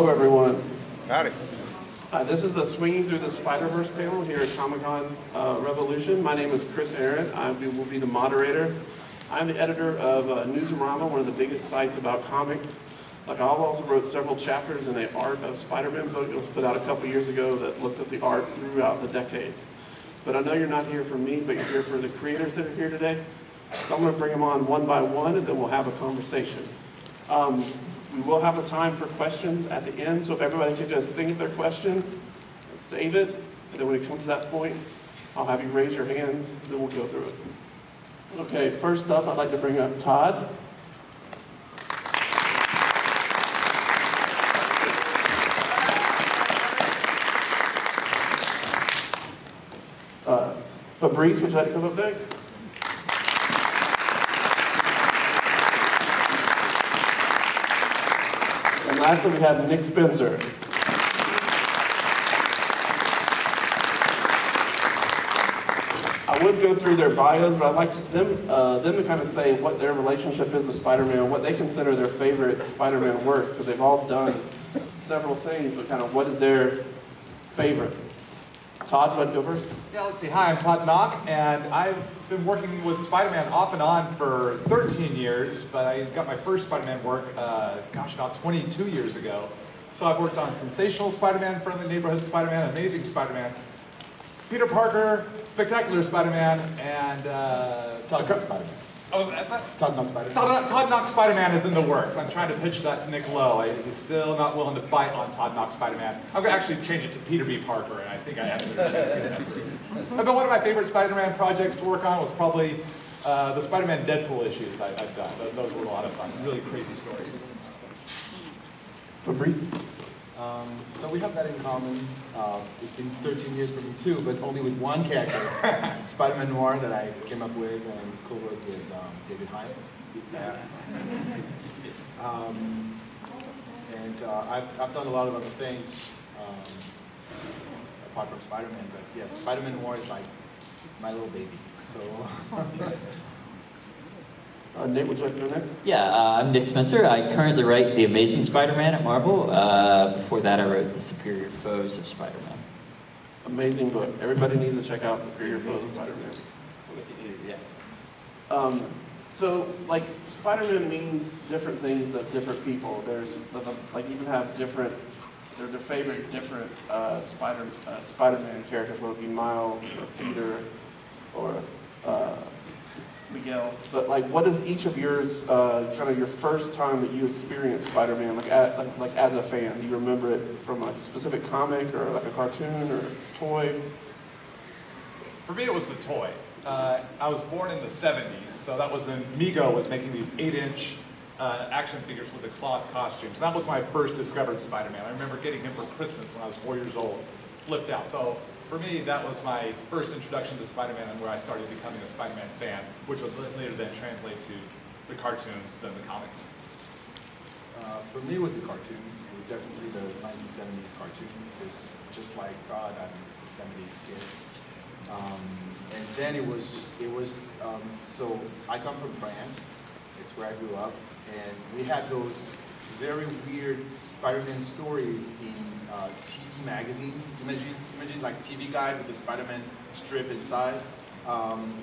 Hello, everyone. Howdy. This is the Swinging Through the Spider-Verse panel here at Comic-Con Revolution. My name is Chris Arrant. I will be the moderator. I'm the editor of Newsarama, one of the biggest sites about comics. Like, I also wrote several chapters in an Art of Spider-Man book that was put out a couple years ago that looked at the art throughout the decades. But I know you're not here for me, but you're here for the creators that are here today. So I'm going to bring them on one by one, and then we'll have a conversation. We will have a time for questions at the end, so if everybody could just think of their question and save it, and then when it comes to that point, I'll have you raise your hands, then we'll go through it. Okay, first up, I'd like to bring up Todd. Fabrice, would you like to come up next? And lastly, we have Nick Spencer. I would go through their bios, but I'd like them to kind of say what their relationship is to Spider-Man, what they consider their favorite Spider-Man works, because they've all done several things, but kind of what is their favorite. Todd, you want to go first? Yeah, let's see. Hi, I'm Todd Nauck, and I've been working with Spider-Man off and on for 13 years, but I got my first Spider-Man work, about 22 years ago. So I've worked on Sensational Spider-Man, Friendly Neighborhood Spider-Man, Amazing Spider-Man, Peter Parker, Spectacular Spider-Man, and Todd Nauck Spider-Man. Oh, that's that? Todd Nauck Spider-Man. Todd Nauck Spider-Man is in the works. I'm trying to pitch that to Nick Lowe. He's still not willing to bite on Todd Nauck Spider-Man. I'm going to actually change it to Peter B. Parker, and I think I have a better chance of getting that. But one of my favorite Spider-Man projects to work on was probably the Spider-Man Deadpool issues I've done. Those were a lot of fun. Really crazy stories. Fabrice? So we have that in common. It's been 13 years for me too, but only with one character, Spider-Man Noir, that I came up with and co-wrote with David Hyde. Yeah. I've done a lot of other things apart from Spider-Man, but yes, Spider-Man Noir is like my little baby. So. Nate, would you like to go next? Yeah, I'm Nick Spencer. I currently write The Amazing Spider-Man at Marvel. Before that, I wrote The Superior Foes of Spider-Man. Amazing book. Everybody needs to check out Superior Foes of Spider-Man. Yeah. So, like, Spider-Man means different things to different people. There's, like, even have different, their favorite different Spider-Man characters, whether it be Miles or Peter or Miguel. But, like, what is each of yours, kind of your first time that you experienced Spider-Man, like as a fan? Do you remember it from a specific comic or like a cartoon or a toy? For me, it was the toy. I was born in the 70s, so that was when Mego was making these 8-inch action figures with the cloth costumes. That was my first discovered Spider-Man. I remember getting him for Christmas when I was 4 years old, flipped out. So for me, that was my first introduction to Spider-Man and where I started becoming a Spider-Man fan, which would later then translate to the cartoons, then the comics. For me, it was the cartoon. It was definitely the 1970s cartoon. It was just like, God, I'm a 70s kid. And then it was so I come from France. It's where I grew up. And we had those very weird Spider-Man stories in TV magazines. Imagine like TV Guide with the Spider-Man strip inside.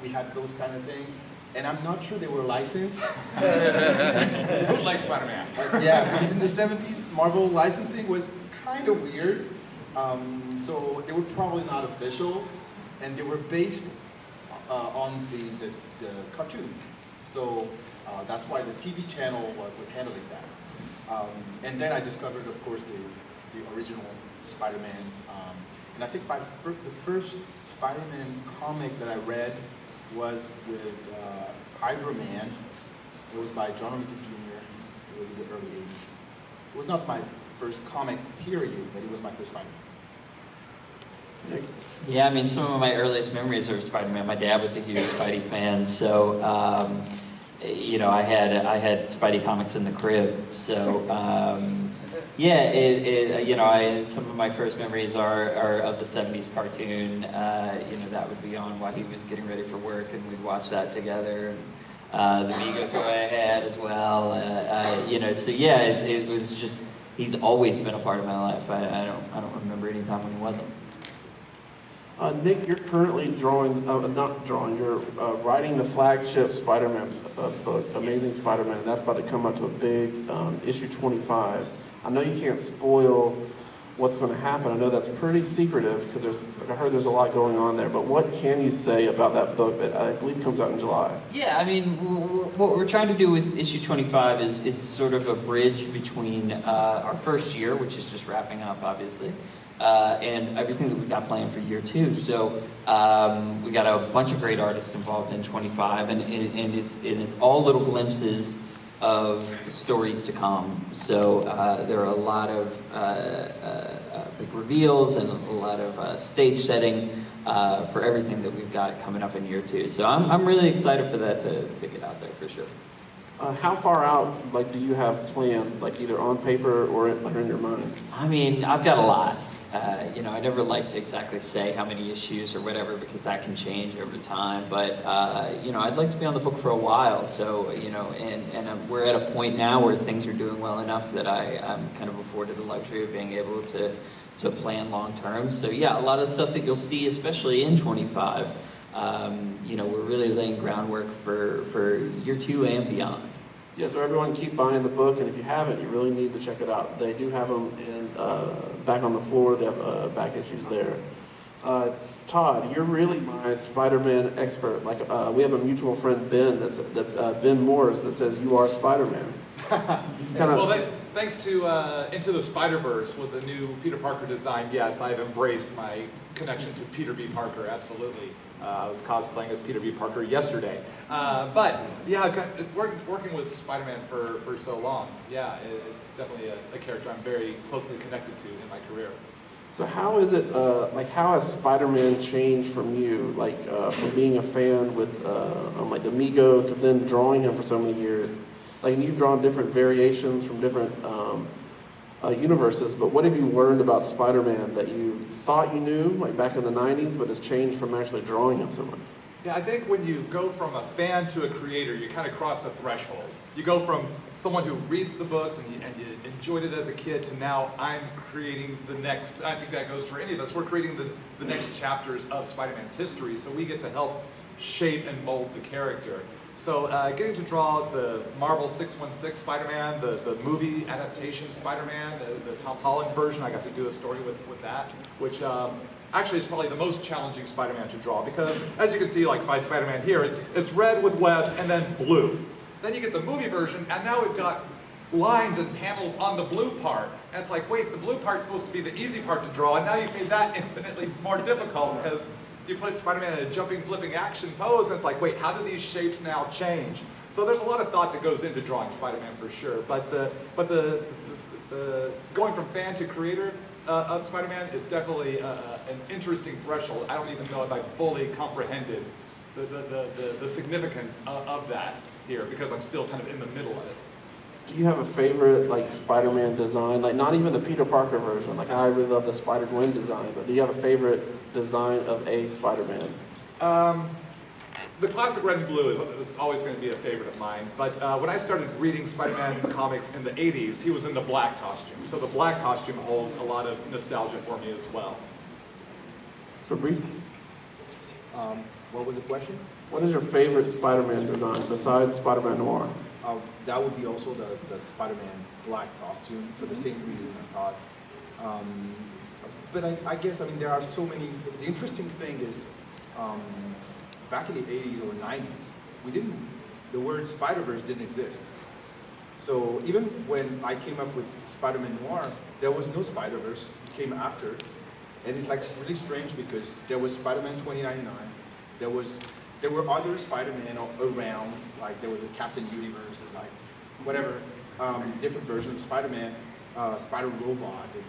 We had those kind of things. And I'm not sure they were licensed. Who likes Spider-Man? Yeah, because in the 70s, Marvel licensing was kind of weird. So they were probably not official. And they were based on the cartoon. So that's why the TV channel was handling that. And then I discovered, of course, the original Spider-Man. And I think the first Spider-Man comic that I read was with Hydra Man. It was by John Romita Jr. It was in the early 80s. It was not my first comic, period, but it was my first Spider-Man. Yeah, I mean, some of my earliest memories are Spider-Man. My dad was a huge Spidey fan, so you know, I had Spidey comics in the crib. So yeah, you know, some of my first memories are of the '70s cartoon. You know, that would be on while he was getting ready for work, and we'd watch that together. The Mego toy I had as well. You know, so yeah, it was just he's always been a part of my life. I don't remember any time when he wasn't. Nick, you're currently you're writing the flagship Spider-Man book, Amazing Spider-Man, and that's about to come out to a big issue 25. I know you can't spoil what's going to happen. I know that's pretty secretive because I heard there's a lot going on there, but what can you say about that book that I believe comes out in July? Yeah, I mean, what we're trying to do with issue 25 is it's sort of a bridge between our first year, which is just wrapping up, obviously, and everything that we've got planned for year 2. So we got a bunch of great artists involved in 25, and it's all little glimpses of stories to come. So there are a lot of big reveals and a lot of stage setting for everything that we've got coming up in year 2. So I'm really excited for that to get out there for sure. How far out, do you have planned, either on paper or in your mind? I mean, I've got a lot. I never like to exactly say how many issues or whatever because that can change over time. But I'd like to be on the book for a while. So and we're at a point now where things are doing well enough that I'm kind of afforded the luxury of being able to plan long term. So yeah, a lot of stuff that you'll see, especially in 25. We're really laying groundwork for year 2 and beyond. Yeah, so everyone keep buying the book, and if you haven't, you really need to check it out. They do have them back on the floor. They have back issues there. Todd, you're really my Spider-Man expert. We have a mutual friend, Ben, Ben Morris, that says you are Spider-Man. Thanks to Into the Spider-Verse with the new Peter Parker design, yes, I've embraced my connection to Peter B. Parker, absolutely. I was cosplaying as Peter B. Parker yesterday. But yeah, working with Spider-Man for so long, yeah, it's definitely a character I'm very closely connected to in my career. So how is it, how has Spider-Man changed from you, from being a fan with Amigo to then drawing him for so many years? You've drawn different variations from different universes, but what have you learned about Spider-Man that you thought you knew, back in the 90s, but has changed from actually drawing him so much? Yeah, I think when you go from a fan to a creator, you kind of cross a threshold. You go from someone who reads the books and you enjoyed it as a kid to now I'm creating the next, I think that goes for any of us, we're creating the next chapters of Spider-Man's history, so we get to help shape and mold the character. So getting to draw the Marvel 616 Spider-Man, the movie adaptation Spider-Man, the Tom Holland version, I got to do a story with that, which actually is probably the most challenging Spider-Man to draw because, as you can see, by Spider-Man here, it's red with webs and then blue. Then you get the movie version, and now we've got lines and panels on the blue part. And it's wait, the blue part's supposed to be the easy part to draw, and now you've made that infinitely more difficult because you put Spider-Man in a jumping, flipping action pose, and it's wait, how do these shapes now change? So there's a lot of thought that goes into drawing Spider-Man for sure. But the going from fan to creator of Spider-Man is definitely an interesting threshold. I don't even know if I fully comprehended the significance of that here because I'm still kind of in the middle of it. Do you have a favorite Spider-Man design? Not even the Peter Parker version. I really love the Spider-Gwen design, but do you have a favorite design of a Spider-Man? The classic red and blue is always going to be a favorite of mine, but when I started reading Spider-Man comics in the 80s, he was in the black costume. So the black costume holds a lot of nostalgia for me as well. Fabrice? What was the question? What is your favorite Spider-Man design besides Spider-Man Noir? That would be also the Spider-Man black costume for the same reason as Todd. But I guess, there are so many, the interesting thing is, back in the 80s or 90s, the word Spider-Verse didn't exist. So even when I came up with Spider-Man Noir, there was no Spider-Verse, it came after. And it's really strange because there was Spider-Man 2099, there were other Spider-Man around, there was a Captain Universe and whatever, different versions of Spider-Man, Spider-Robot and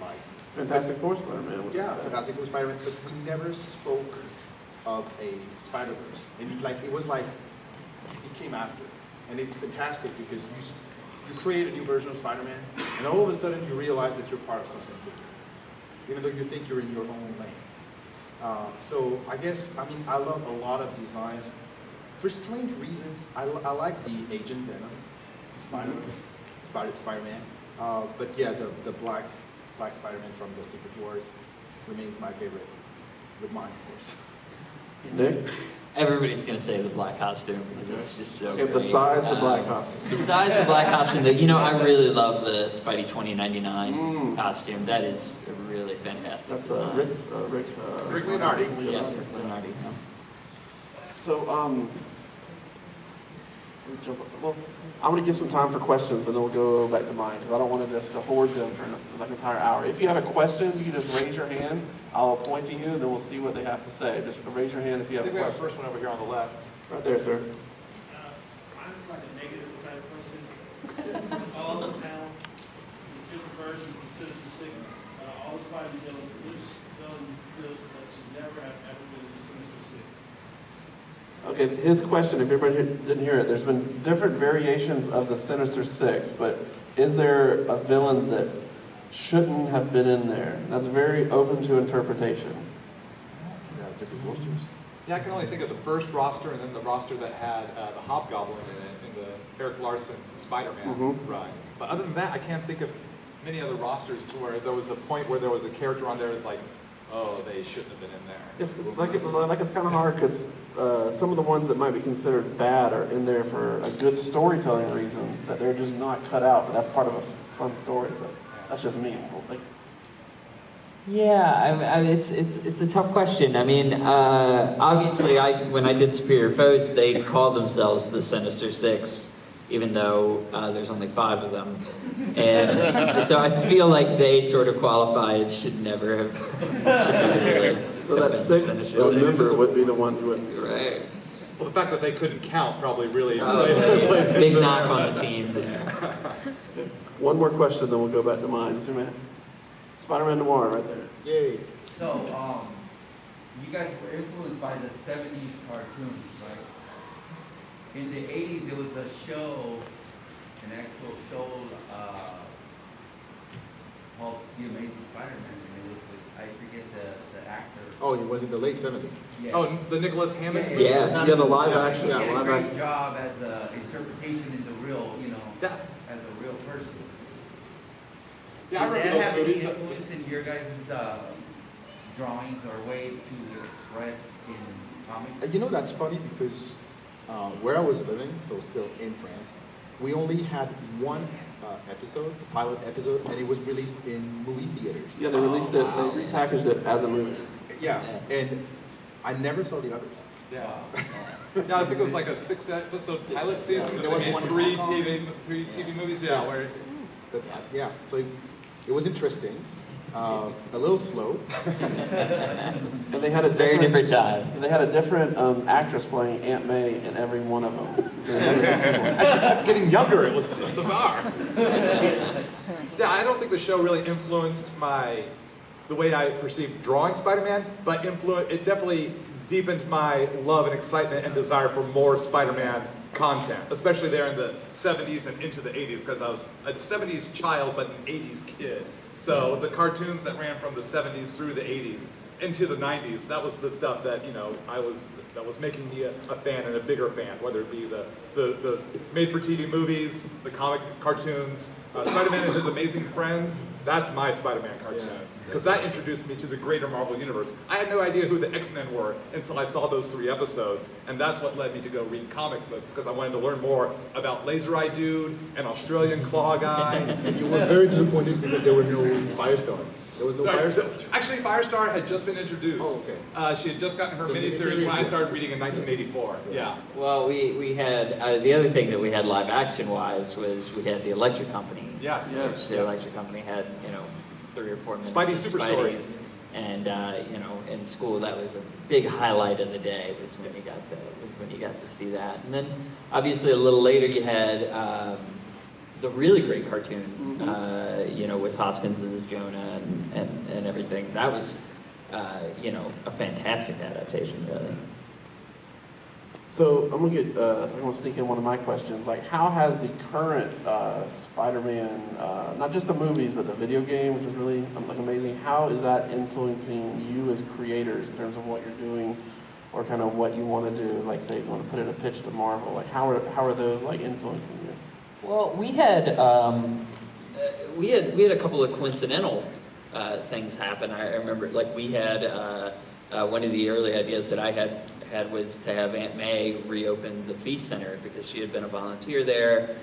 Fantastic Four Spider-Man. Yeah, Fantastic Four Spider-Man, but we never spoke of a Spider-Verse. And it came after. And it's fantastic because you create a new version of Spider-Man and all of a sudden you realize that you're part of something bigger, even though you think you're in your own lane. So I guess, I love a lot of designs. For strange reasons, I like the Agent Venom Spider-Man. But yeah, the black Spider-Man from the Secret Wars remains my favorite, with mine, of course. Nick? Everybody's gonna say the black costume because it's just so Okay, great. besides the black costume. Besides the black costume, I really love the Spidey 2099 costume. That is a really fantastic. That's design. Rick Leonardi. Yes, Rick Leonardi. Yeah. So, well, I'm going to give some time for questions, but then we'll go back to mine because I don't want to just hoard them for like an entire hour. If you have a question, you can just raise your hand. I'll point to you, and then we'll see what they have to say. Just raise your hand if you I have a think we have the question. first one over here on the left. Right there, sir. Mine's like a negative type of question. All of the panel, these different versions of the Sinister Six, all the Spidey villains, which villain that should never have ever been in the Sinister Six? Okay, his question, if everybody didn't hear it, there's been different variations of the Sinister Six, but is there a villain that shouldn't have been in there? That's very open to interpretation. Yeah, different posters. Yeah, I can only think of the first roster and then the roster that had the Hobgoblin in it in the Eric Larson Spider-Man run. But other than that, I can't think of many other rosters to where there was a point where there was a character on there that's like, oh, they shouldn't have been in there. It's like it's kind of hard because some of the ones that might be considered bad are in there for a good storytelling reason that they're just not cut out, but that's part of a fun story. But that's just me. Like, Yeah, it's a tough question. I mean, obviously, when I did Superior Foes, they called themselves the Sinister Six, even though there's only 5 of them, and so I feel like they sort of qualify as should never have. so that 6th member would be the one who would. Right. Well, the fact that they couldn't count probably really Big knock on the team there. One more question, then we'll go back to mine. Spider-Man Noir, right there. Yay. So, you guys were influenced by the 70s cartoons, right? In the 80s, there was a show, an actual show called The Amazing Spider-Man, and it was with, I forget the actor. Oh, it was in the late 70s. Yeah. Oh, the Nicholas Hammond? Yeah, Yes. Yeah, the live action. He Yeah, did a live great action. job as an interpretation in the real, Yeah. as a real person. Yeah, I Did remember that those have movies. any influence in your guys' drawings or way to express in comics? That's funny because where I was living, so still in France, we only had one episode, the pilot episode, and it was released in movie theaters. Yeah, they released it. They repackaged it as a movie. Yeah, and I never saw the others. Yeah. Yeah, I think it was like a 6-episode pilot season. There There was was one in three Hong Kong. TV movies. Yeah, where But yeah, so it was interesting. A little slow. And they had a Very different time. And they had a different actress playing Aunt May in every one of them. actually kept getting younger. It was bizarre. Yeah, I don't think the show really influenced the way I perceived drawing Spider-Man, but it definitely deepened my love and excitement and desire for more Spider-Man content, especially there in the 70s and into the 80s, because I was a 70s child but an 80s kid. So the cartoons that ran from the 70s through the 80s into the 90s, that was the stuff that that was making me a fan and a bigger fan, whether it be the made-for-TV movies, the comic cartoons, Spider-Man and His Amazing Friends. That's my Spider-Man cartoon, because that introduced me to the greater Marvel Universe. I had no idea who the X-Men were until I saw those 3 episodes, and that's what led me to go read comic books, because I wanted to learn more about Laser Eye Dude and Australian Claw Guy. And you were very disappointed because there were no Firestar. There was no Firestar. Actually, Firestar had just been introduced. Oh, okay. She had just gotten her The miniseries when I miniseries, started reading in 1984. Yeah. Well, we had the other thing that we had live action wise was we had the Electric Company. Yes. Yes. The Electric Company had 3 or 4 minutes. Spidey of Super Spideys. Stories. And in school that was a big highlight of the day was when you got to see that. And then obviously a little later you had the really great cartoon, with Hoskins as Jonah and everything. That was a fantastic adaptation, really. So I'm gonna sneak in one of my questions. Like, how has the current Spider-Man, not just the movies, but the video game, which is really amazing, how is that influencing you as creators in terms of what you're doing, or kind of what you want to do? Like, say, you want to put in a pitch to Marvel. Like, how are those like influencing you? Well, we had we had a couple of coincidental things happen. I remember, like, we had one of the early ideas that I had was to have Aunt May reopen the Feast Center because she had been a volunteer there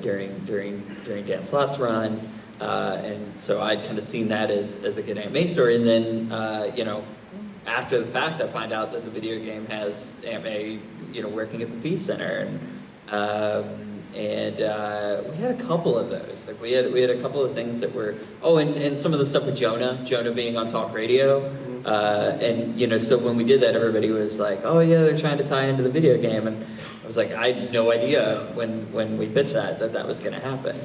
during Dan Slott's run, and so I'd kind of seen that as a good Aunt May story. And then you know, after the fact, I find out that the video game has Aunt May, you know, working at the Feast Center, and we had a couple of those. Like we had a couple of things that were and some of the stuff with Jonah being on talk radio, and you know, so when we did that, everybody was like, oh yeah, they're trying to tie into the video game, and I was like, I had no idea when we pitched that was going to happen.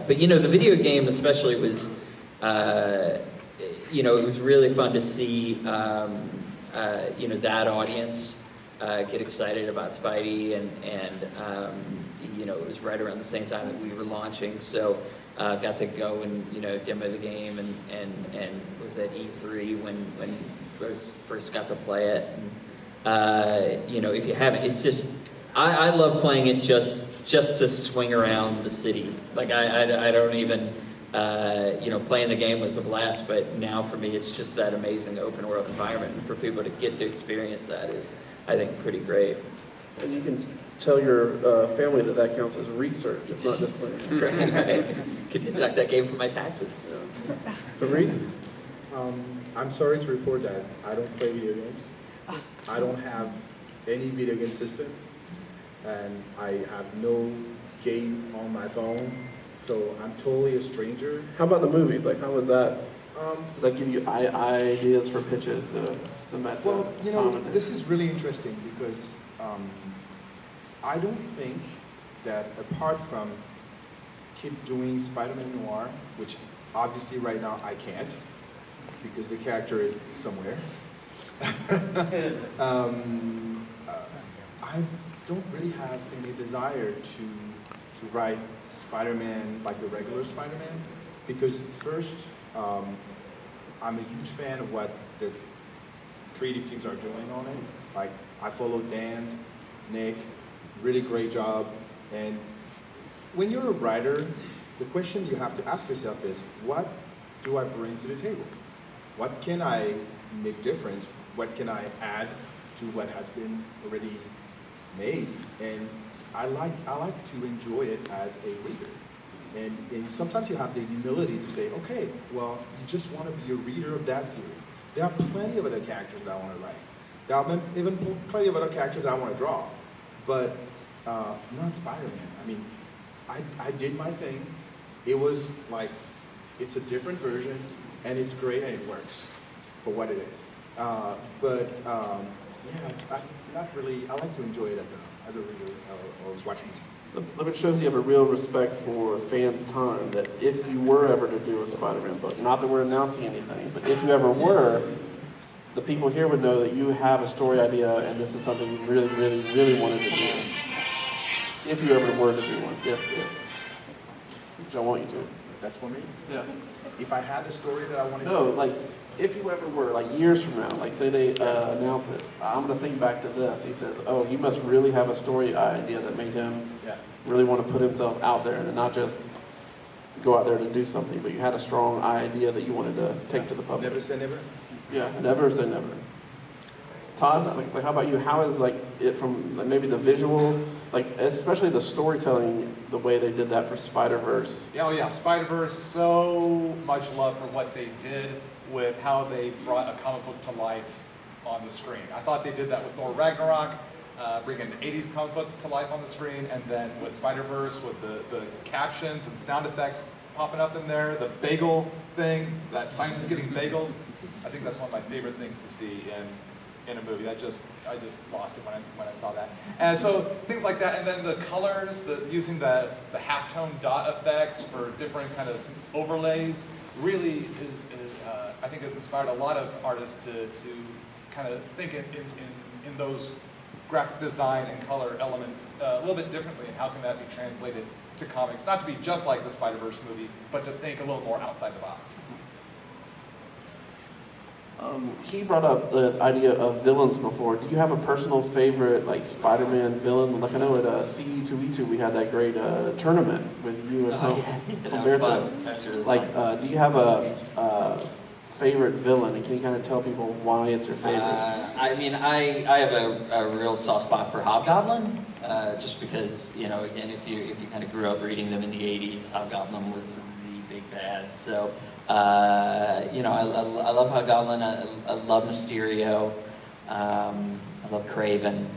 But you know, the video game especially was, you know, it was really fun to see, you know, that audience get excited about Spidey, and you know, it was right around the same time that we were launching, so got to go and, you know, demo the game, and was at E3 when first got to play it. And, you know, if you haven't, it's just, I love playing it just to swing around the city. Like I don't even, you know, playing the game was a blast, but now for me it's just that amazing open world environment, and for people to get to experience that is, I think, pretty great. And you can tell your family that counts as research. It's not just playing. Right. Could deduct that game from my taxes. Yeah. Fabrice? I'm sorry to report that I don't play video games. I don't have any video game system, and I have no game on my phone, so I'm totally a stranger. How about the movies? Like, how was that? Does that give you ideas for pitches to cement? Well, you know, this is really interesting because I don't think that apart from keep doing Spider-Man Noir, which obviously right now I can't because the character is somewhere. I don't really have any desire to write Spider-Man like the regular Spider-Man, because first, I'm a huge fan of what the creative teams are doing on it. Like, I follow Dan, Nick, really great job. And when you're a writer, the question you have to ask yourself is, what do I bring to the table? What can I make difference? What can I add to what has been already made? And I like to enjoy it as a reader. And sometimes you have the humility to say, okay, well, you just want to be a reader of that series. There are plenty of other characters that I want to write. There are even plenty of other characters that I want to draw, but not Spider-Man. I mean, I did my thing. It was like, it's a different version, and it's great, and it works for what it is. Yeah, not really. I like to enjoy it as a reader or watching music. It shows you have a real respect for fans' time, that if you were ever to do a Spider-Man book, not that we're announcing anything, but if you ever were, the people here would know that you have a story idea and this is something you really, really, really wanted to do. If you ever were to do one, if. Which I want you to. That's for me? Yeah. If I had a story that I wanted to No, do. like, if you ever were, like years from now, like say they announce it, I'm gonna think back to this. He says, oh, he must really have a story idea that made him really want to put himself out there and not just go out there to do something, but you had a strong idea that you wanted to take to the public. Never say never? Yeah, never say never. Todd, like how about you? How is like it from like, maybe the visual, like especially the storytelling, the way they did that for Spider-Verse? Yeah, oh yeah, Spider-Verse, so much love for what they did with how they brought a comic book to life on the screen. I thought they did that with Thor Ragnarok, bringing the 80s comic book to life on the screen, and then with Spider-Verse, with the captions and sound effects popping up in there, the bagel thing, that scientist getting bageled. I think that's one of my favorite things to see in a movie. I just lost it when I saw that. And so things like that, and then the colors, using the halftone dot effects for different kind of overlays, really is I think has inspired a lot of artists to kind of think in those graphic design and color elements a little bit differently, and how can that be translated to comics? Not to be just like the Spider-Verse movie, but to think a little more outside the box. He brought up the idea of villains before. Do you have a personal favorite, like Spider-Man villain? Like I know at CE2E2 we had that great tournament with you and Oh, yeah, that was Humberto. fun. That was really Like, fun. do you have a favorite villain? And can you kind of tell people why it's your favorite? I mean, I have a real soft spot for Hobgoblin, just because, you know, again, if you kind of grew up reading them in the 80s, Hobgoblin was the big bad. So, you know, I love Hobgoblin, I love Mysterio, I love Kraven.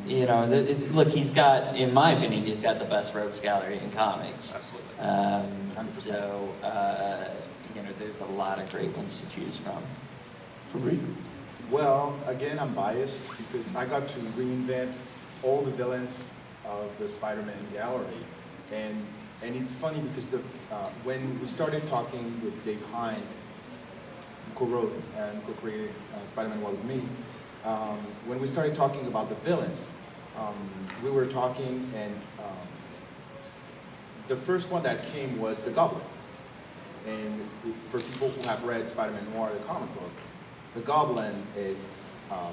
You know, look, he's got, in my opinion, he's got the best rogues gallery in comics. Absolutely. So, you know, there's a lot of great ones to choose from. Fabrice? Well, again, I'm biased because I got to reinvent all the villains of the Spider-Man gallery. And it's funny because when we started talking with Dave Hine, who co-wrote and co-created Spider-Man 1 with me, when we started talking about the villains, we were talking and the first one that came was the Goblin. And for people who have read Spider-Man Noir, the comic book, the Goblin is a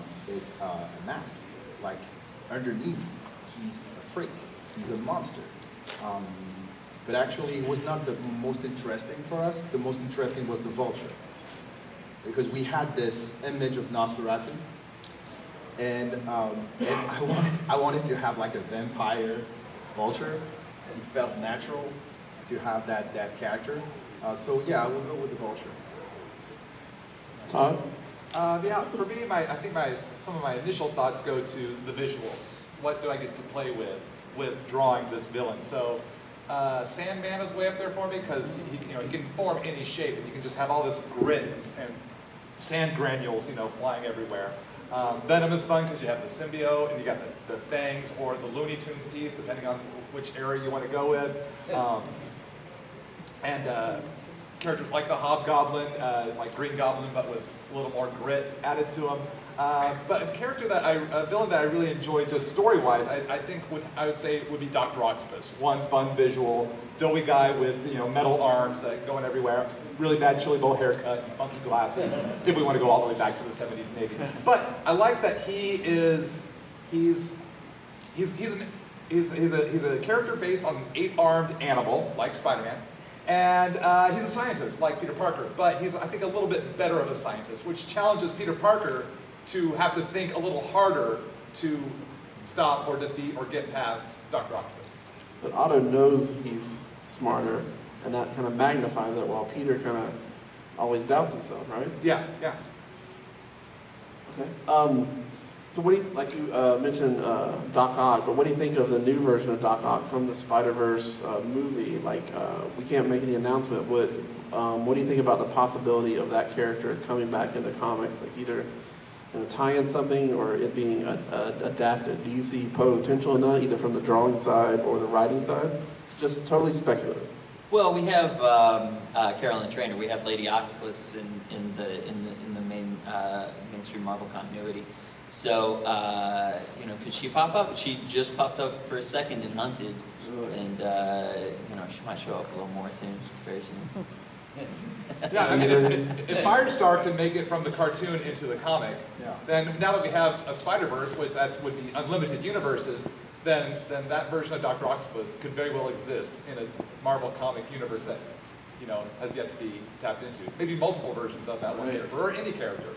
mask. Like underneath, he's a freak. He's a monster. But actually, it was not the most interesting for us. The most interesting was the Vulture, because we had this image of Nosferatu, and I wanted to have like a vampire Vulture. It felt natural to have that character. So yeah, I will go with the Vulture. Todd? Yeah, for me, I think some of my initial thoughts go to the visuals. What do I get to play with drawing this villain? So Sandman is way up there for me because he can form any shape, and you can just have all this grit and sand granules, flying everywhere. Venom is fun because you have the symbiote and you got the fangs or the Looney Tunes teeth, depending on which area you want to go with. And characters like the Hobgoblin is like Green Goblin, but with a little more grit added to him. But a villain that I really enjoyed, just story-wise, I think I would say would be Dr. Octopus. One fun visual, doughy guy with metal arms going everywhere, really bad chili bowl haircut, and funky glasses. If we want to go all the way back to the 70s and 80s, but I like that he's a character based on an 8-armed animal like Spider-Man. And he's a scientist, like Peter Parker, but he's, I think, a little bit better of a scientist, which challenges Peter Parker to have to think a little harder to stop or defeat or get past Dr. Octopus. But Otto knows he's smarter, and that kind of magnifies it, while Peter kind of always doubts himself, right? Yeah. Okay. So what do you, like you mentioned Doc Ock, but what do you think of the new version of Doc Ock from the Spider-Verse movie? Like, we can't make any announcement. What do you think about the possibility of that character coming back into comics? Like either tie in something or it being adapted? Do you see potential in that, either from the drawing side or the writing side? Just totally speculative. Well, we have Carolyn Trainer. We have Lady Octopus in the mainstream Marvel continuity. So, could she pop up? She just popped up for a second in Hunted, and she might show up a little more soon, very soon. Yeah, I mean, if Firestar can make it from the cartoon into the comic, then now that we have a Spider-Verse, which would be unlimited universes, then that version of Dr. Octopus could very well exist in a Marvel comic universe that has yet to be tapped into. Maybe multiple versions of that one character, or any character.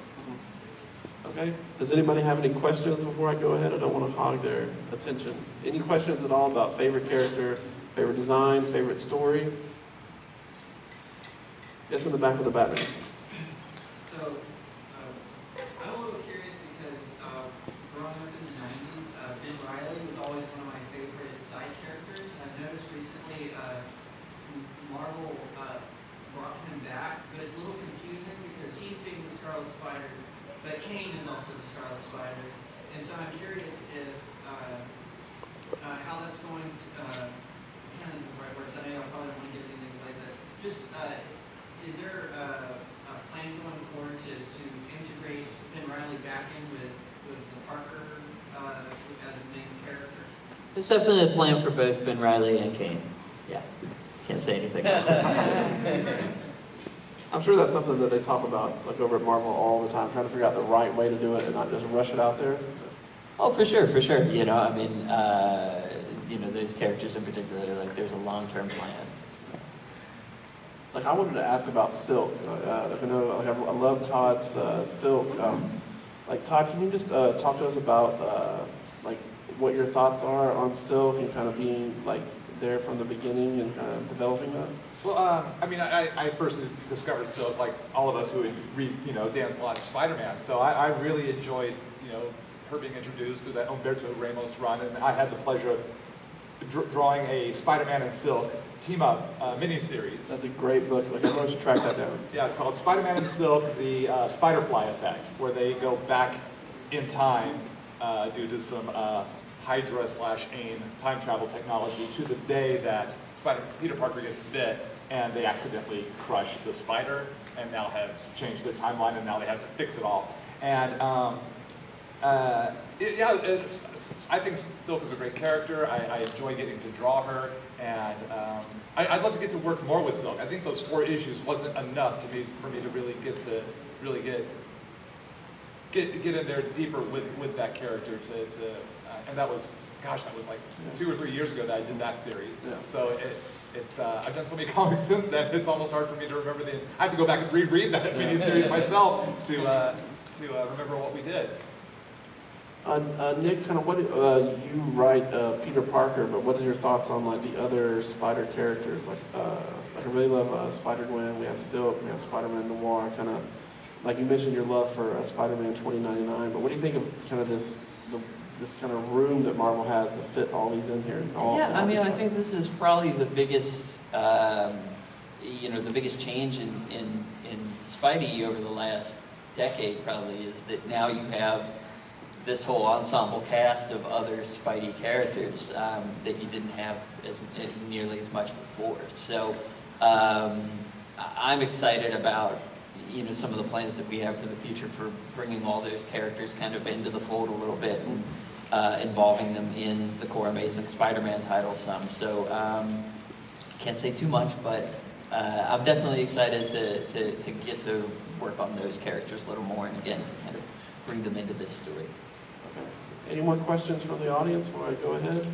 Okay. Does anybody have any questions before I go ahead? I don't want to hog their attention. Any questions at all about favorite character, favorite design, favorite story? Yes, in the back of the Batman. So, I'm a little curious because growing up in the 90s, Ben Reilly was always one of my favorite side characters. And I've noticed recently Marvel brought him back, but it's a little confusing because he's being the Scarlet Spider, but Kane is also the Scarlet Spider. And so I'm curious if how that's going to, I'm trying to think of the right words, I know I probably don't want to get anything like that. Just, is there a plan going forward to integrate Ben Reilly back in with the Parker as a main character? There's definitely a plan for both Ben Reilly and Kane. Yeah, can't say anything else. I'm sure that's something that they talk about, like over at Marvel all the time, trying to figure out the right way to do it and not just rush it out there. Oh, for sure, for sure. You know, I mean, you know, those characters in particular, like there's a long-term plan. Like I wanted to ask about Silk. Like I know, like I love Todd's Silk. Like Todd, can you just talk to us about like what your thoughts are on Silk and kind of being like there from the beginning and kind of developing that? Well, I mean, I first discovered Silk, like all of us who would read, you know, Dan Slott's Spider-Man. So I really enjoyed, you know, her being introduced to that Humberto Ramos run, and I had the pleasure of drawing a Spider-Man and Silk team-up miniseries. That's a great book. Like everyone should track that down. Yeah, it's called Spider-Man and Silk, the Spiderfly Effect, where they go back in time due to some Hydra/AIM time travel technology to the day that Peter Parker gets bit and they accidentally crush the spider and now have changed the timeline and now they have to fix it all. And I think Silk is a great character. I enjoy getting to draw her, and I'd love to get to work more with Silk. I think those 4 issues wasn't enough for me to really get in there deeper with that character. And that was, gosh, that was like 2 or 3 years ago that I did that series. Yeah. So it's I've done so many comics since then. It's almost hard for me to remember I have to go back and reread that miniseries myself to remember what we did. Nick, kind of what you write Peter Parker, but what are your thoughts on like the other Spider characters? Like I really love Spider-Gwen. We have Silk. We have Spider-Man Noir. Kind of like you mentioned your love for Spider-Man 2099. But what do you think of kind of this kind of room that Marvel has to fit all these in here? I mean, I think this is probably the biggest, you know, the biggest change in Spidey over the last decade probably is that now you have this whole ensemble cast of other Spidey characters that you didn't have nearly as much before. So I'm excited about, you know, some of the plans that we have for the future for bringing all those characters kind of into the fold a little bit and involving them in the core Amazing Spider-Man title some. So can't say too much, but I'm definitely excited to get to work on those characters a little more and again to kind of bring them into this story. Okay. Any more questions from the audience before I go ahead?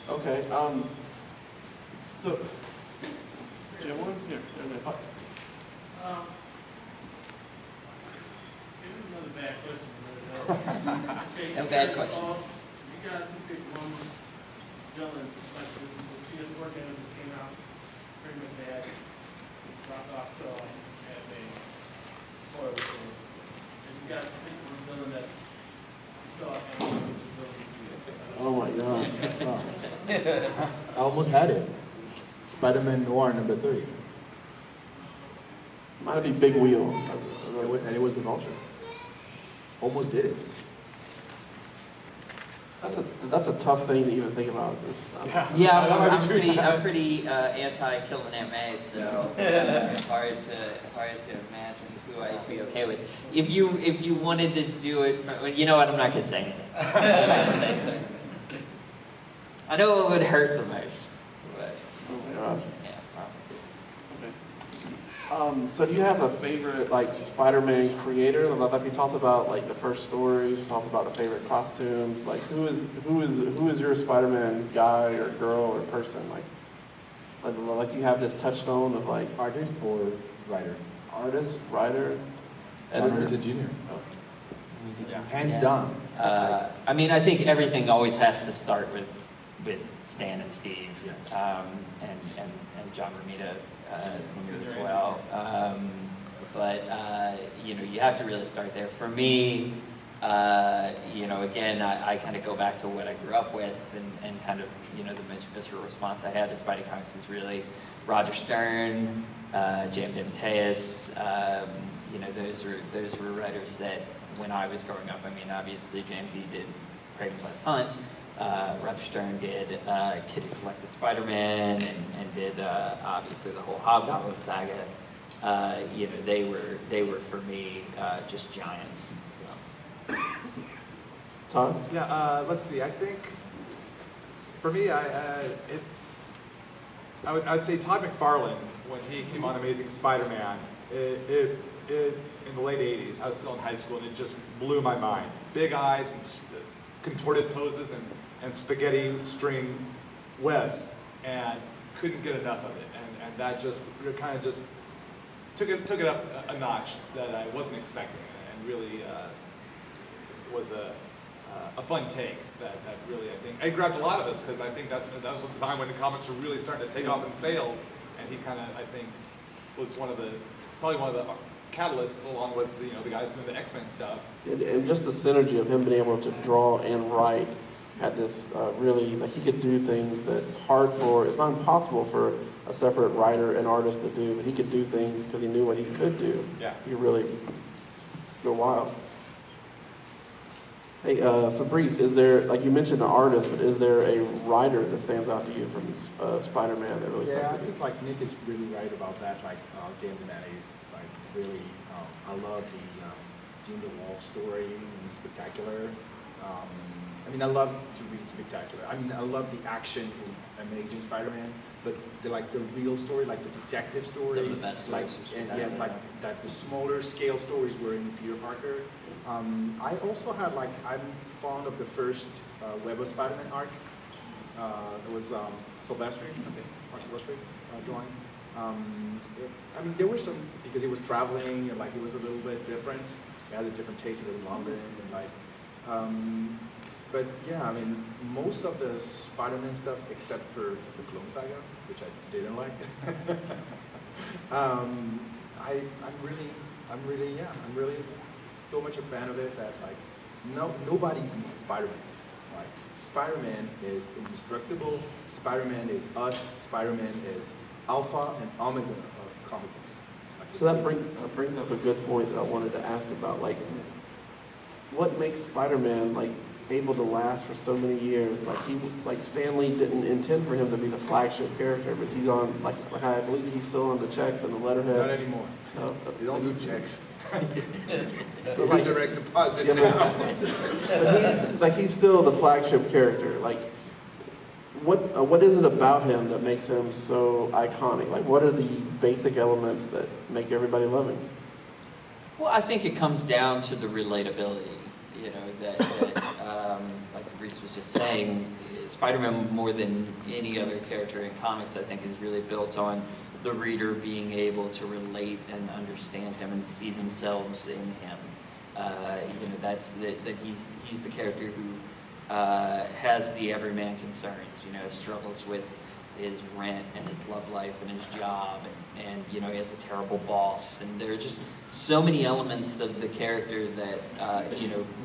Okay. So, do you have one? Here. Here's another bad question. Okay, No bad question. You guys can pick one villain, like the PS Work games just came out, pretty much they had dropped off to as a spoiler for it. If you guys pick one villain that you thought and this villain would be. Oh my God. I almost had it. Spider-Man Noir #3. Might be Big Wheel. And it was the Vulture. Almost did it. That's a tough thing to even think about. Yeah, that might be too I'm pretty anti-killing Aunt May, so hard to imagine who I'd be okay with. If you wanted to do it, you know what? I'm not gonna say anything. I know it would hurt the most, but Oh my God. yeah, Okay. probably. So do you have a favorite like Spider-Man creator? Like we talked about like the first stories, we talked about the favorite costumes. Like who is your Spider-Man guy or girl or person? Like you have this touchstone of like Artist or writer? artist, writer, John editor. Romita Jr. Yeah. Hands Yeah. down. I mean, I think everything always has to start with Stan and Steve, Yeah. and John Romita Sr. as well. But you know, you have to really start there. For me, you know, again, I kind of go back to what I grew up with, and kind of, you know, the most visceral response I had to Spidey Comics is really Roger Stern, J.M. DeMatteis. You know, those were writers that when I was growing up, I mean, obviously JMD did Craven's Last Hunt. Roger Stern did Kid Who Collected Spider-Man and did obviously the whole Hobgoblin saga. You know, they were for me just giants. So. Todd? Yeah, let's see. I think for me, it's I'd say Todd McFarlane, when he came on Amazing Spider-Man, it in the late 80s, I was still in high school, and it just blew my mind. Big eyes and contorted poses and spaghetti string webs, and couldn't get enough of it. And that just kind of just took it up a notch that I wasn't expecting, and really was a fun take that really, I think, it grabbed a lot of us, because I think that was the time when the comics were really starting to take off in sales, and he kind of, I think, was probably one of the catalysts, along with the guys doing the X-Men stuff. And just the synergy of him being able to draw and write had this really, like, he could do things that it's not impossible for a separate writer and artist to do, but he could do things because he knew what he could do. Yeah. You really go wild. Hey, Fabrice, is there, like you mentioned, an artist, but is there a writer that stands out to you from Spider-Man that really Yeah, stuck I with you? think like Nick is really right about that. Like James Manny's like really, I love the Jean DeWolf story in Spectacular. I mean, I love to read Spectacular. I mean, I love the action in Amazing Spider-Man, but the real story, like the detective stories, Some of the best like stories and of yes, Spider-Man. like that the smaller scale stories were in Peter Parker. I also had I'm fond of the first Web of Spider-Man arc. It was Silvestri, I think, Mark Silvestri drawing. I mean, there were some, because he was traveling and like it was a little bit different. He had a different taste in London and like. But yeah, I mean, most of the Spider-Man stuff, except for the Clone Saga, which I didn't like. I'm really so much a fan of it that like nobody beats Spider-Man. Like Spider-Man is indestructible. Spider-Man is us. Spider-Man is alpha and omega of comic books. Like, So that brings up a good point that I wanted to ask about. Like, what makes Spider-Man like able to last for so many years? Like Stan Lee didn't intend for him to be the flagship character, but he's on like I believe he's still on the checks and the letterhead. not anymore. You don't do checks. Do Like- direct deposit Yeah, now. but he's still the flagship character. Like, what is it about him that makes him so iconic? Like, what are the basic elements that make everybody love him? Well, I think it comes down to the relatability. That like Fabrice was just saying, Spider-Man, more than any other character in comics, I think, is really built on the reader being able to relate and understand him and see themselves in him. That's that he's the character who has the everyman concerns. Struggles with his rent and his love life and his job, and he has a terrible boss, and there are just so many elements of the character that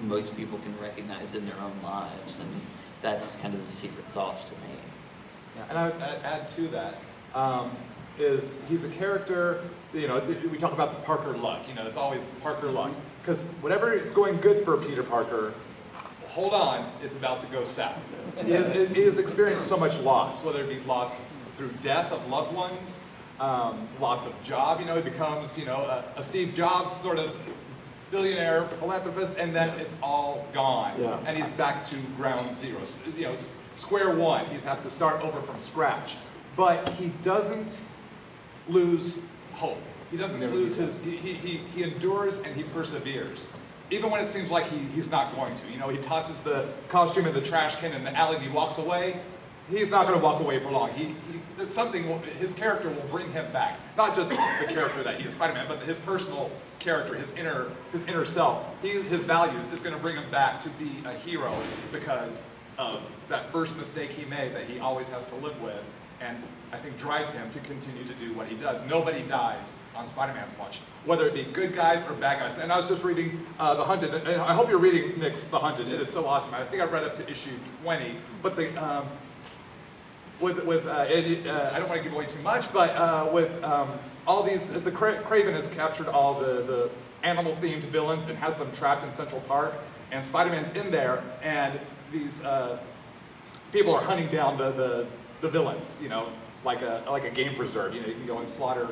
most people can recognize in their own lives, and that's kind of the secret sauce to me. Yeah, and I'd add to that is he's a character. We talk about the Parker luck. It's always Parker luck, because whatever is going good for Peter Parker, hold on, it's about to go south. He has experienced so much loss, whether it be loss through death of loved ones, loss of job. He becomes a Steve Jobs sort of billionaire philanthropist, and then it's all gone, Yeah. and he's back to ground zero. Square one. He has to start over from scratch, but he doesn't lose hope. He doesn't lose his. He endures and he perseveres. Even when it seems like he's not going to. He tosses the costume in the trash can in the alley and he walks away. He's not going to walk away for long. His character will bring him back. Not just the character that he is, Spider-Man, but his personal character, his inner self. His values is going to bring him back to be a hero because of that first mistake he made that he always has to live with, and I think drives him to continue to do what he does. Nobody dies on Spider-Man's watch, whether it be good guys or bad guys. And I was just reading The Hunted, and I hope you're reading Nick's The Hunted. It is so awesome. I think I've read up to issue 20, but I don't want to give away too much, but with all these, the Kraven has captured all the animal-themed villains and has them trapped in Central Park, and Spider-Man's in there, and these people are hunting down the villains, like a game preserve. You can go and slaughter,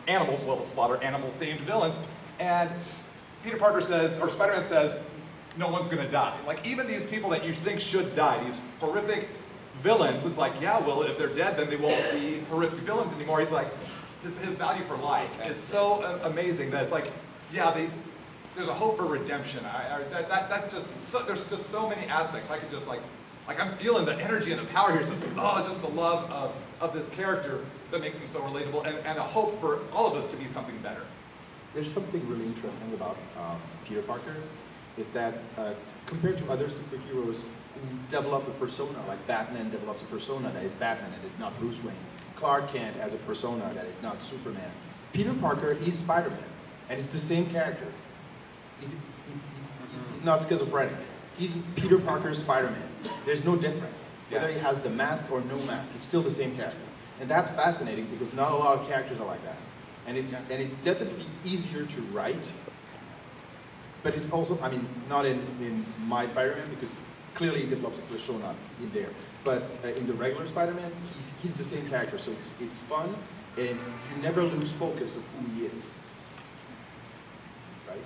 animals will slaughter animal-themed villains. And Peter Parker says, or Spider-Man says, no one's gonna die. Like, even these people that you think should die, these horrific villains, it's like, yeah, well, if they're dead, then they won't be horrific villains anymore. He's like, his value for life is so amazing that it's like, yeah, there's a hope for redemption. That's just, there's just so many aspects. I could just like I'm feeling the energy and the power here. It's just, just the love of this character that makes him so relatable, and a hope for all of us to be something better. There's something really interesting about Peter Parker, is that compared to other superheroes who develop a persona, like Batman develops a persona that is Batman and is not Bruce Wayne. Clark Kent has a persona that is not Superman. Peter Parker is Spider-Man, and it's the same character. He's not schizophrenic. He's Peter Parker's Spider-Man. There's no difference. Whether he has the mask or no mask, it's still the same character. And that's fascinating because not a lot of characters are like that. And it's definitely easier to write, but it's also, I mean, not in my Spider-Man, because clearly he develops a persona in there. But in the regular Spider-Man, he's the same character, so it's fun, and you never lose focus of who he is. Right?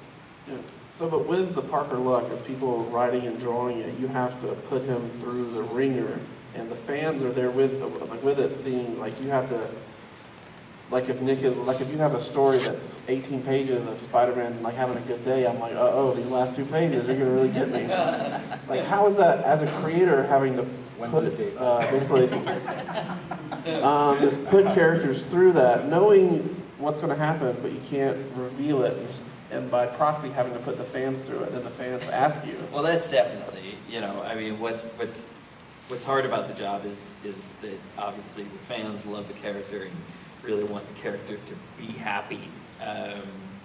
Yeah. So, but with the Parker look, as people writing and drawing it, you have to put him through the ringer, and the fans are there with it, seeing, like, you have to, like if you have a story that's 18 pages of Spider-Man like having a good day, I'm like, these last 2 pages are gonna really get me. Like, how is that as a creator having to basically just put characters through that, knowing what's going to happen, but you can't reveal it, and by proxy having to put the fans through it, and the fans ask you. Well, that's definitely, I mean, what's hard about the job is that obviously the fans love the character and really want the character to be happy.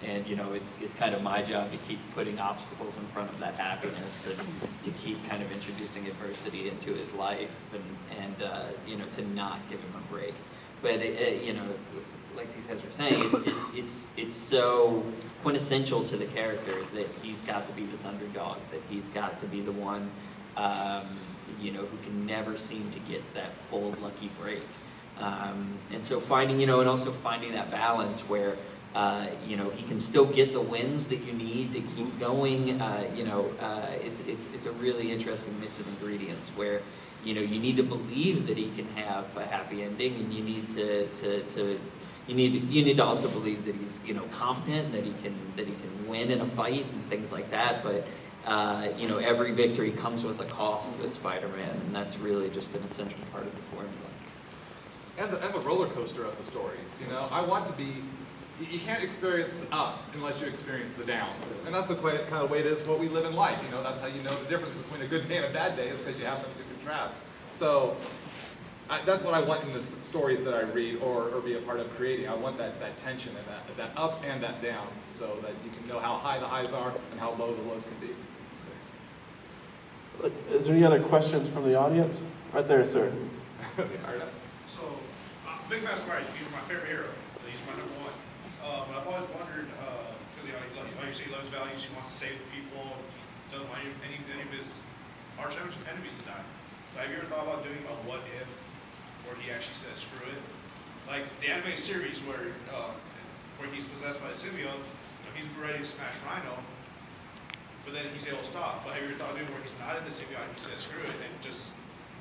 And it's kind of my job to keep putting obstacles in front of that happiness, and to keep kind of introducing adversity into his life, and to not give him a break. But like these guys were saying, it's so quintessential to the character that he's got to be this underdog, that he's got to be the one who can never seem to get that full lucky break. And so finding that balance where he can still get the wins that you need to keep going. It's a really interesting mix of ingredients where you need to believe that he can have a happy ending, and you need to also believe that he's competent, that he can win in a fight and things like that. But every victory comes with a cost with Spider-Man, and that's really just an essential part of the formula. And the roller coaster of the stories. I want to be. You can't experience ups unless you experience the downs, and that's the kind of way it is what we live in life. That's how you know the difference between a good day and a bad day, is because you have them to contrast. So that's what I want in the stories that I read or be a part of creating. I want that tension and that up and that down, so that you can know how high the highs are and how low the lows can be. Is there any other questions from the audience? Right there, sir. So, big fan of Spider. He's my favorite hero. He's my number one. But I've always wondered, because like you say, he loves values. He wants to save the people. He doesn't want any of his arch enemies to die. But have you ever thought about doing a what if, where he actually says screw it? Like the animated series where he's possessed by the symbiote, he's ready to smash Rhino, but then he's able to stop. But have you ever thought of doing where he's not in the symbiote, he says screw it, and just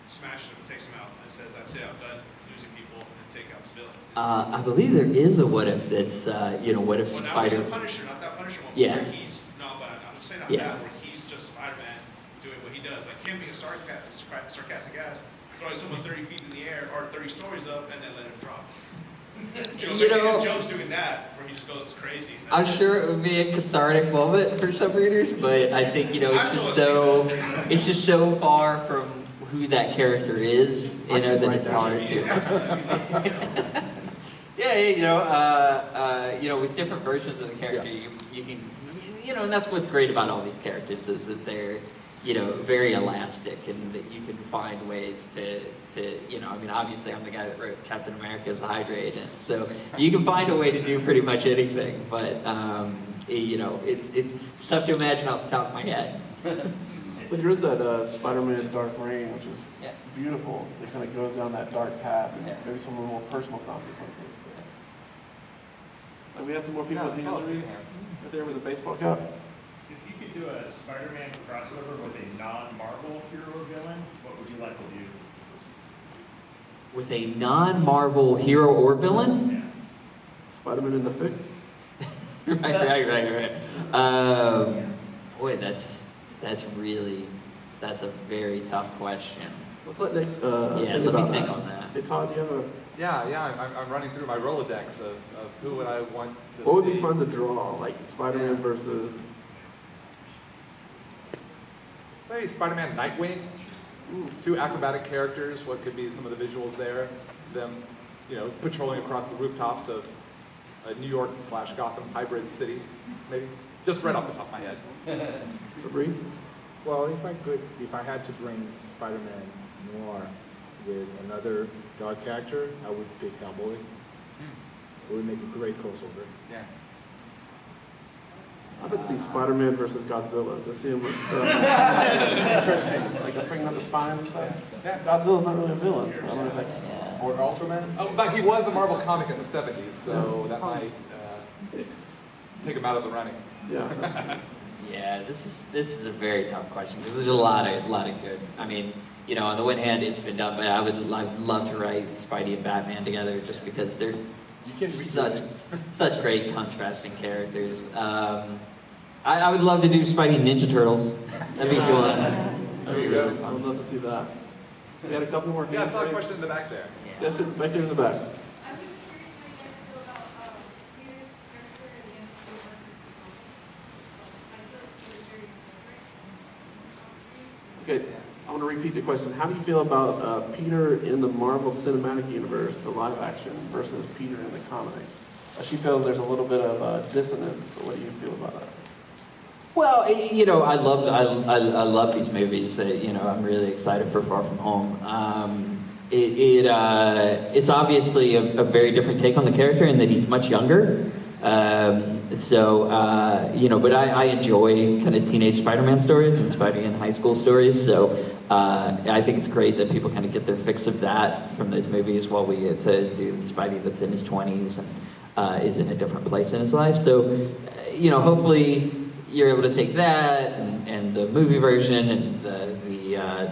smashes him, takes him out, and says that's it, I'm done losing people, and take out this villain? I believe there is a what if that's, what if Well, now Spider... he's the Punisher, not that Punisher one, Yeah. where he's, no, but I'm just saying not Yeah. that, where he's just Spider-Man doing what he does. Like him being a sarcastic ass, throwing someone 30 feet in the air, or 30 stories up, and then let him drop. Joe's doing that, where he just goes crazy. I'm sure it would be a cathartic moment for some readers, but I think, it's just so far from who that character is, that it's hard to. With different versions of the character, you can, and that's what's great about all these characters, is that they're, very elastic, and that you can find ways to, obviously I'm the guy that wrote Captain America as the Hydra agent, so you can find a way to do pretty much anything, but, it's tough to imagine off the top of my head. But there is that Spider-Man Dark Reign, which is beautiful. It kind of goes down that dark path, and maybe some more personal consequences. And we had some more people with hands raised. Right there with a baseball cap. If you could do a Spider-Man crossover with a non-Marvel hero villain, what would you like to do? with a non-Marvel hero or villain? Spider-Man in the Fix? Right. Boy, that's a very tough question. Let's let Nick Yeah, think let me about think that. on that. Hey Todd, do you have a, Yeah, I'm running through my Rolodex of who would I want to what would see. be fun to draw? Like Spider-Man versus, Maybe Spider-Man Nightwing. Two acrobatic characters. What could be some of the visuals there? Them, patrolling across the rooftops of a New York / Gotham hybrid city. Maybe just right off the top of my head. Fabrice? Well, if I had to bring Spider-Man Noir with another dark character, I would pick Hellboy. It would make a great crossover. Yeah. I'd like to see Spider-Man versus Godzilla. Just see him with stuff. Interesting. Like swinging up the spine and stuff. Yeah. Godzilla's not really a villain, so I don't know if that's... Or Ultraman. Oh, but he was a Marvel comic in the 70s, so that might take him out of the running. Yeah. That's, Yeah, this is a very tough question because there's a lot of good. I mean, on the one hand, it's been done, but I would love to write Spidey and Batman together just because they're such great contrasting characters. I would love to do Spidey and Ninja Turtles. That'd be cool. there you go. I would love to see that. We had a couple more hands. Yeah, I saw a raised. question in the back there. Yes, right there in the back. I'm just curious how you guys feel about Peter's character in the MCU versus the comics. I feel like Peter's very different. Okay, I want to repeat the question. How do you feel about Peter in the Marvel Cinematic Universe, the live action, versus Peter in the comics? She feels there's a little bit of dissonance, but what do you feel about that? Well, I love these movies. I'm really excited for Far From Home. It's obviously a very different take on the character in that he's much younger. But I enjoy kind of teenage Spider-Man stories and Spidey in high school stories. So I think it's great that people kind of get their fix of that from those movies while we get to do the Spidey that's in his 20s and is in a different place in his life. So, hopefully you're able to take that and the movie version and the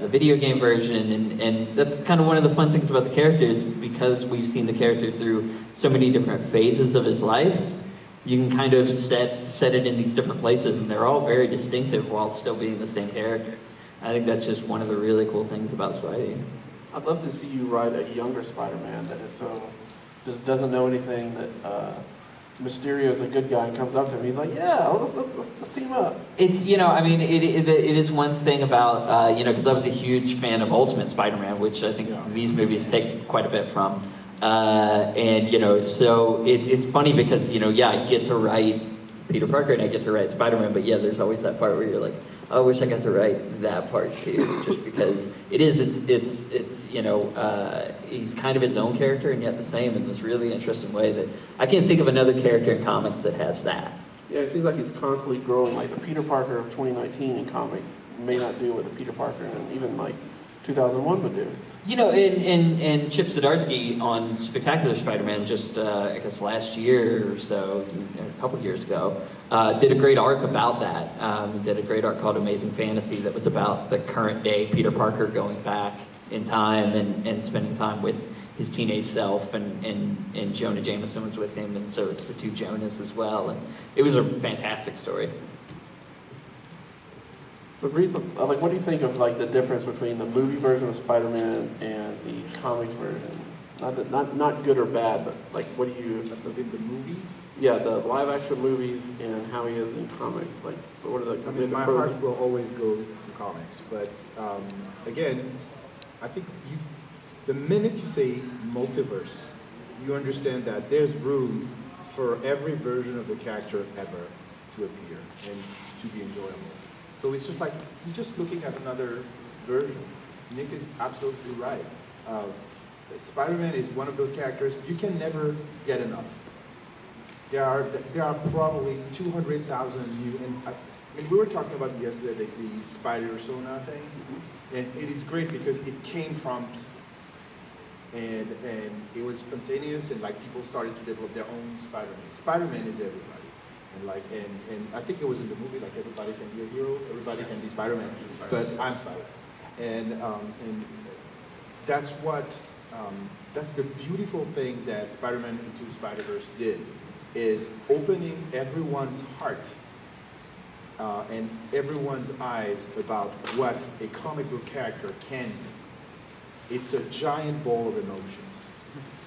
video game version, and that's kind of one of the fun things about the character is because we've seen the character through so many different phases of his life. You can kind of set it in these different places, and they're all very distinctive while still being the same character. I think that's just one of the really cool things about Spidey. I'd love to see you write a younger Spider-Man that is just doesn't know anything, that Mysterio is a good guy and comes up to him. He's like, yeah, let's team up. It's, it is one thing about, because I was a huge fan of Ultimate Spider-Man, which I think these movies take quite a bit from. So it's funny because, I get to write Peter Parker and I get to write Spider-Man, but there's always that part where you're like, I wish I got to write that part too, just because he's kind of his own character and yet the same in this really interesting way that I can't think of another character in comics that has that. Yeah, it seems like he's constantly growing. Like the Peter Parker of 2019 in comics may not do what the Peter Parker and even like 2001 would do. And Chip Zdarsky on Spectacular Spider-Man just, I guess last year or so, a couple years ago, did a great arc about that. Did a great arc called Amazing Fantasy that was about the current day Peter Parker going back in time and spending time with his teenage self, and Jonah Jameson was with him, and so it's the two Jonas as well. And it was a fantastic story. But what do you think of like the difference between the movie version of Spider-Man and the comics version? Not good or bad, but like what do you? Within the movies? Yeah, the live-action movies and how he is in comics. Like, what are the? My heart will always go to comics, but again, I think the minute you say multiverse, you understand that there's room for every version of the character ever to appear and to be enjoyable. So it's just like, you're just looking at another version. Nick is absolutely right. Spider-Man is one of those characters you can never get enough. There are probably 200,000 new, and we were talking about yesterday, the Spider-Persona thing, and it's great because it came from, and it was spontaneous, and like people started to develop their own Spider-Man. Spider-Man is everybody. And I think it was in the movie, like everybody can be a hero, everybody can be Spider-Man, but I'm Spider-Man. And that's what that's the beautiful thing that Spider-Man Into the Spider-Verse did, is opening everyone's heart and everyone's eyes about what a comic book character can be. It's a giant ball of emotions,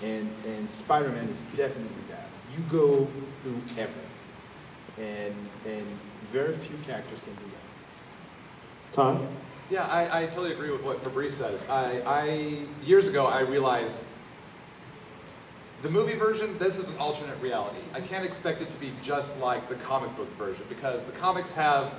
and Spider-Man is definitely that. You go through everything, and very few characters can do that. Todd? Yeah, I totally agree with what Fabrice says. Years ago, I realized the movie version, this is an alternate reality. I can't expect it to be just like the comic book version, because the comics have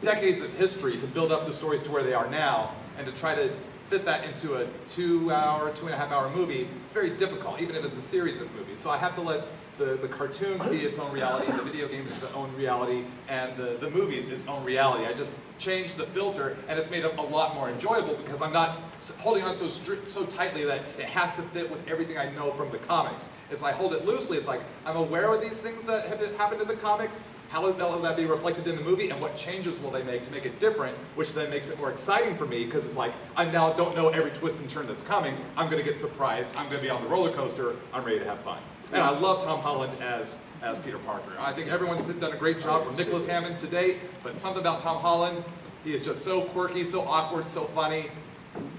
decades of history to build up the stories to where they are now, and to try to fit that into a 2-hour, 2.5-hour movie, it's very difficult, even if it's a series of movies. So I have to let the cartoons be its own reality, the video games its own reality, and the movies its own reality. I just changed the filter, and it's made it a lot more enjoyable because I'm not holding on so tightly that it has to fit with everything I know from the comics. It's I hold it loosely. It's like I'm aware of these things that have happened in the comics. How will that be reflected in the movie, and what changes will they make to make it different, which then makes it more exciting for me, because it's like I now don't know every twist and turn that's coming. I'm going to get surprised. I'm going to be on the roller coaster. I'm ready to have fun. And I love Tom Holland as Peter Parker. I think everyone's done a great job from Nicholas Hammond to date, but something about Tom Holland, he is just so quirky, so awkward, so funny.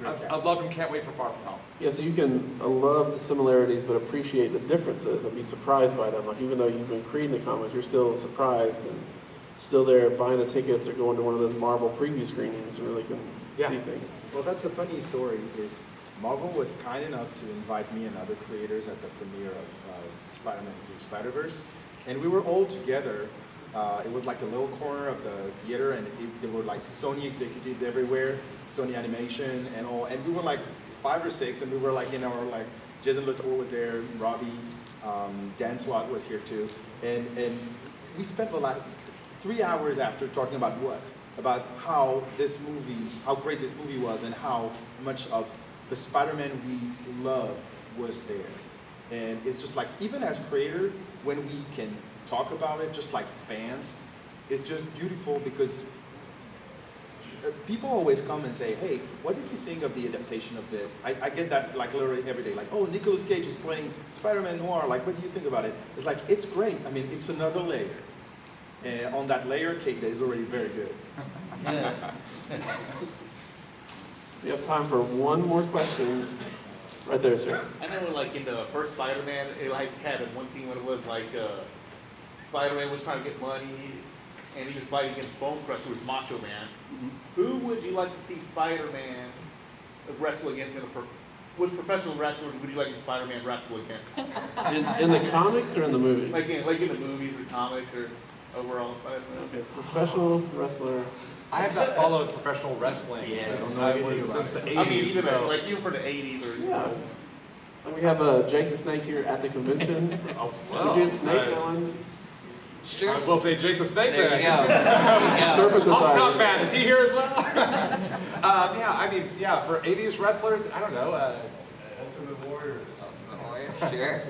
I love him, can't wait for Far From Home. Yeah, so you can love the similarities but appreciate the differences and be surprised by them. Like even though you've been creating the comics, you're still surprised and still there buying the tickets or going to one of those Marvel preview screenings and really can see things. Well, that's a funny story, is Marvel was kind enough to invite me and other creators at the premiere of Spider-Man Into the Spider-Verse, and we were all together. It was like a little corner of the theater, and there were like Sony executives everywhere, Sony Animation and all, and we were like 5 or 6, and we were like, like Jason Latour was there, Robbie, Dan Slott was here too, and we spent the last 3 hours after talking about about how great this movie was, and how much of the Spider-Man we loved was there. And it's just like, even as creators, when we can talk about it, just like fans, it's just beautiful, because people always come and say, hey, what did you think of the adaptation of this? I get that like literally every day, like, oh, Nicolas Cage is playing Spider-Man Noir, like, what do you think about it? It's like, it's great. I mean, it's another layer. And on that layer cake, that is already very good. We have time for one more question. Right there, sir. I know, like in the first Spider-Man, it like had one scene when it was like Spider-Man was trying to get money, and he was fighting against Bone Crusher with Macho Man. Who would you like to see Spider-Man wrestle against which professional wrestler would you like to see Spider-Man wrestle against? In the comics or in the movies? Like in the movies or comics or overall Spider-Man. Okay, professional wrestler. I have not followed professional wrestling since the 80s. I mean, even so. even for the 80s or. Yeah. And we have Jake the Snake here at the convention. Oh, Well, we did Snake on. Might as well say Jake the Snake There then. you go. Serpent Society. Not bad. Is he here as well? For 80s wrestlers, I don't know. Ultimate Warriors. Sure.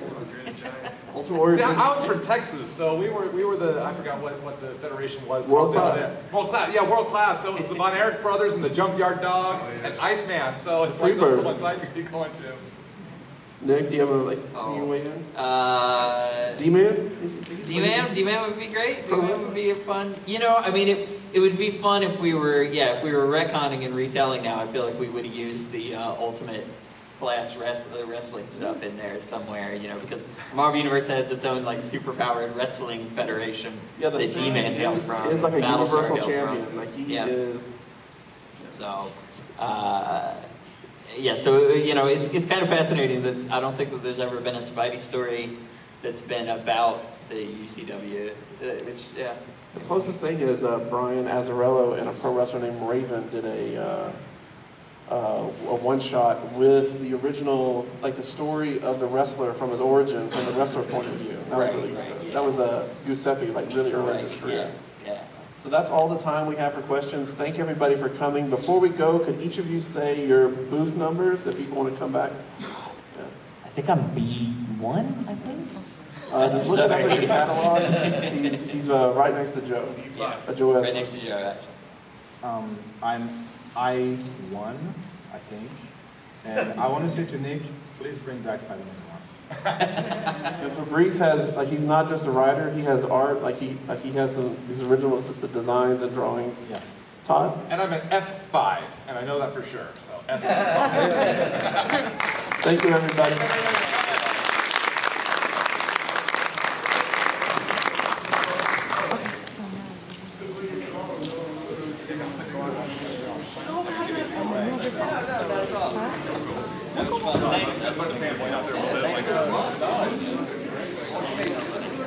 Ultimate Warrior. See, I'm from Texas, so we were the, I forgot what the federation was. World called. Class. World Class, yeah, World Class. So it was the Von Erich brothers and the Junkyard Dog and Iceman. So it's like those are the ones I'd be going to. Nick, do you have you weigh in? D-Man? D-Man would be great. D-Man would be a fun. I mean, it would be fun if we were retconning and retelling now. I feel like we would have used the Ultimate Class wrestling stuff in there somewhere, because Marvel Universe has its own like superpowered wrestling federation that D-Man hailed from. Is like a Battlestar universal hailed champion. from. Like he is. So, so it's kind of fascinating that I don't think that there's ever been a Spidey story that's been about the UCW, The closest thing is Brian Azzarello and a pro wrestler named Raven did a one-shot with the original, like the story of the wrestler from his origin, from the wrestler's point of view. That was really good. That was Giuseppe, like really early in his career. Yeah. So that's all the time we have for questions. Thank everybody for coming. Before we go, could each of you say your booth numbers if people want to come back? Yeah. I think I'm B1, I think. Just look it up in the catalog. He's right next to Joe. Joe Right next to Joe, that's I'm I1, I think. And I want to say to Nick, please bring back Spider-Man And Fabrice has, like, he's not just a writer, he has art, like he has his original designs and drawings. Yeah. Todd? And I'm an F5, and I know that for sure, so F5. Thank you, everybody. That's what the fanboy out there a little bit like,